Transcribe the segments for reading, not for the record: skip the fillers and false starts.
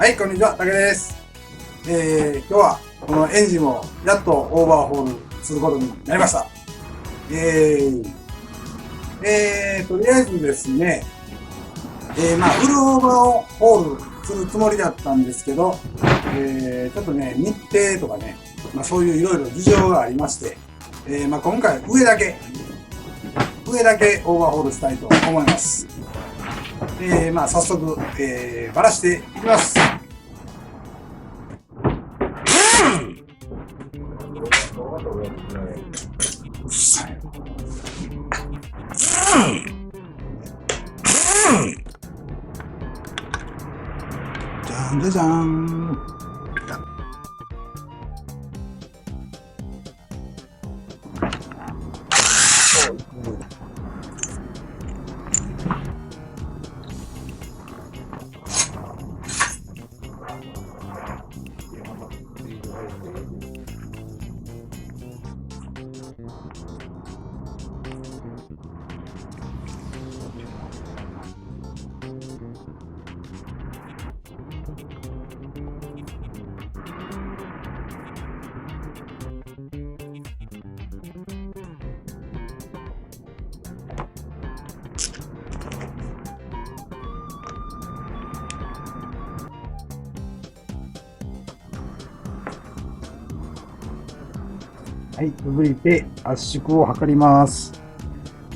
はい、こんにちは、たけです。今日はこのエンジンをやっとオーバーホールすることになりました。とりあえずですね、フルオーバーホールするつもりだったんですけど、ちょっとね、日程とかね、そういういろいろ事情がありまして、今回上だけオーバーホールしたいと思います。早速、バラしていきます。じゃんじゃじゃん。はい、続いて圧縮を測ります。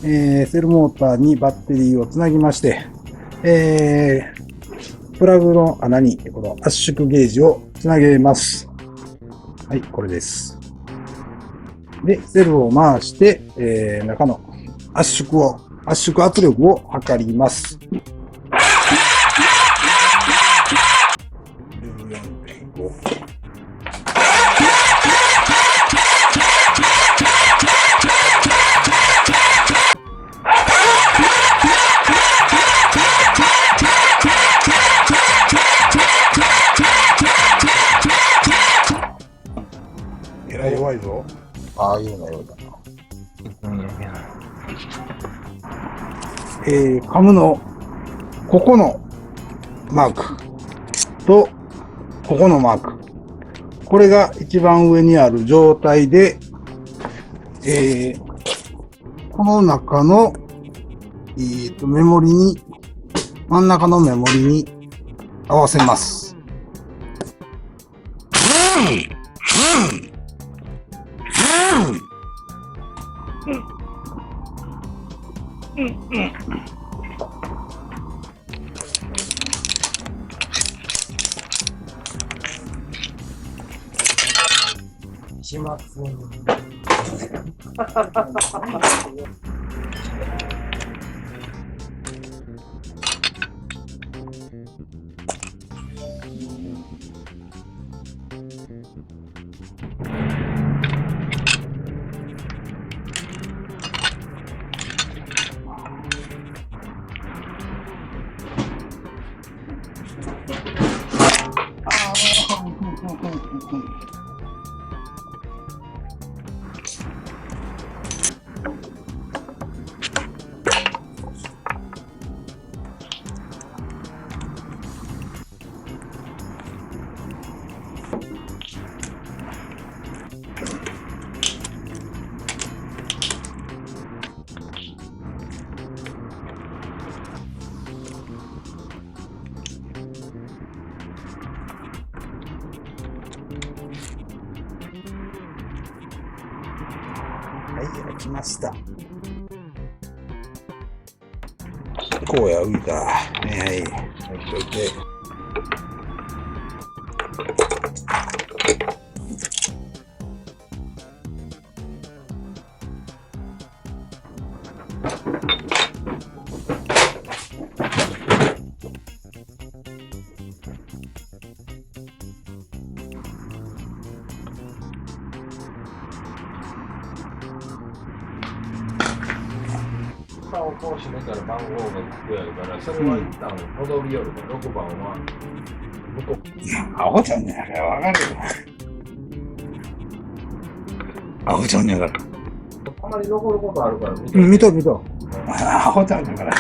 セルモーターにバッテリーをつなぎまして、プラグの穴にこの圧縮ゲージをつなげます。はい、これです。で、セルを回して、中の圧縮圧力を測ります。14.5。えらい弱いぞ。ああいうのようだな。カムのここのマークとここのマーク。これが一番上にある状態で、この中の、メモリに、真ん中のメモリに合わせます。します。はい、来ました。こうや浮いた。はい、置いといて。蓋をこう閉めたら番号が聞こえるから、それは一旦戻りよるね、6番は向こう。アホちゃんねやから分かるよ。アホちゃんねやから。たまに残ることあるから見と。アホちゃんだから。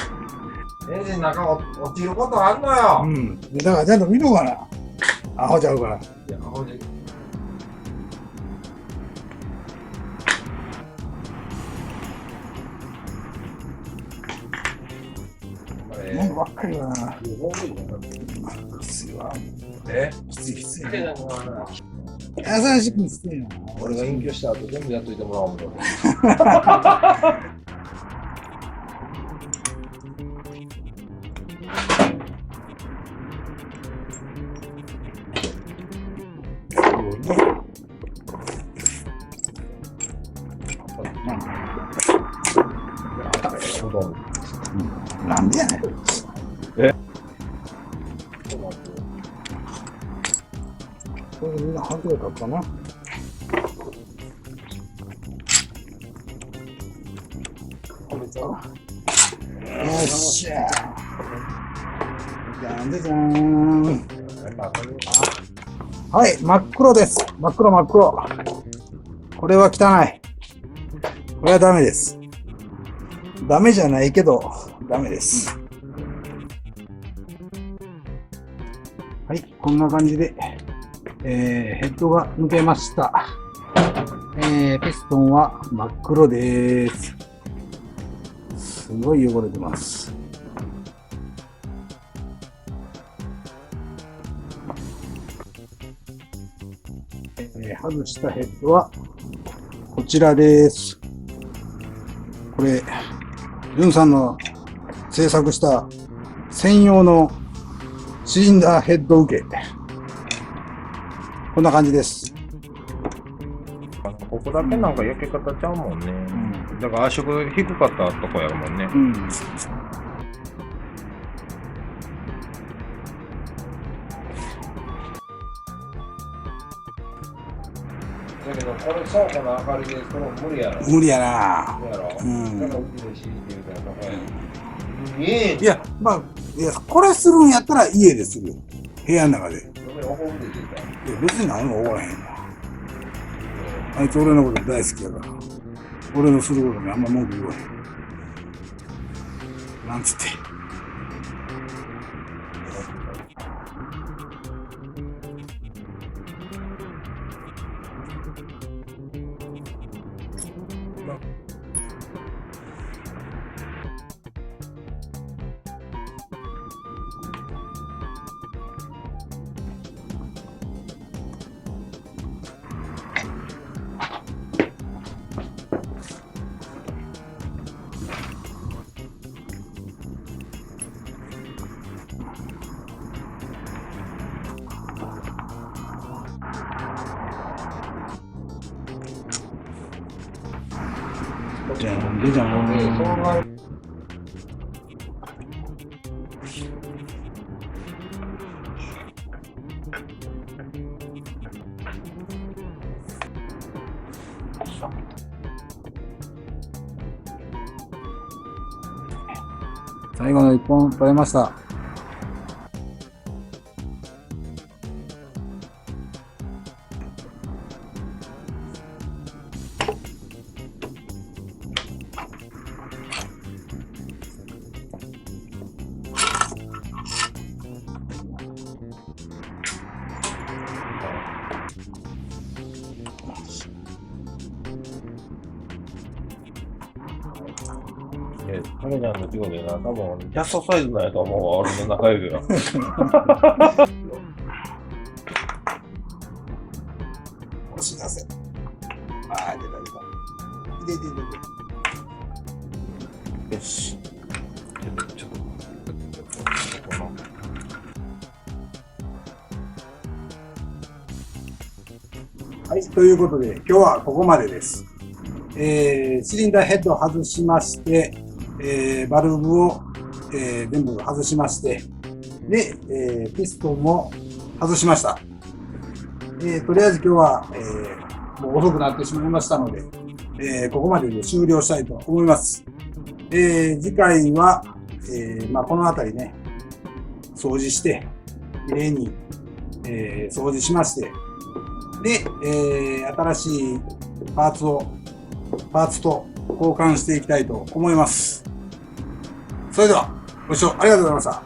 エンジンの中落ちることあんのよ。うん。だからちゃんと見ろかな。アホちゃうから。いや、ほんで。なんかばっかりだな。きついわ。きついきつい。優しくきついな。俺が隠居した後全部やっといてもらおうもん。なんでやねん。これみんな半分だったな。よっしゃ。じゃんじゃじゃん。はい、真っ黒です。真っ黒真っ黒。これは汚い。これはダメです。ダメじゃないけど、ダメです。はい、こんな感じで、ヘッドが抜けました。ピストンは真っ黒です。すごい汚れてます。外したヘッドはこちらです。これ、ジュンさんの製作した専用のシリンダーヘッド受け。こんな感じです。ここだけなんか焼け方ちゃうもんね。うん、だから圧縮低かったとこやるもんね。うん、だけどこれ倉庫の明かりでその無理やろ。無理やな。無理やろ。うん。だからうちで敷いてるからこれ。いや、まあ、いや、これするんやったら家でするよ。部屋の中で。いや、別に何も怒らへんわ。あいつ俺のこと大好きやから。俺のすることにあんま文句言わへん。なんつって。じゃん、でじゃん。最後の1本取れました。カメラの事故でな、多分キャストサイズなんやと思うわ、俺の中指が。押し出せ。ああ、出た出た。出て。よし。ちょっと。はい、ということで、今日はここまでです。シリンダーヘッドを外しまして、バルブを、全部外しまして、で、ピストンも外しました。とりあえず今日は、もう遅くなってしまいましたので、ここまでで終了したいと思います。次回は、この辺りね、掃除して、きれいに、掃除しまして、で、新しいパーツと交換していきたいと思います。それでは。ご視聴ありがとうございました。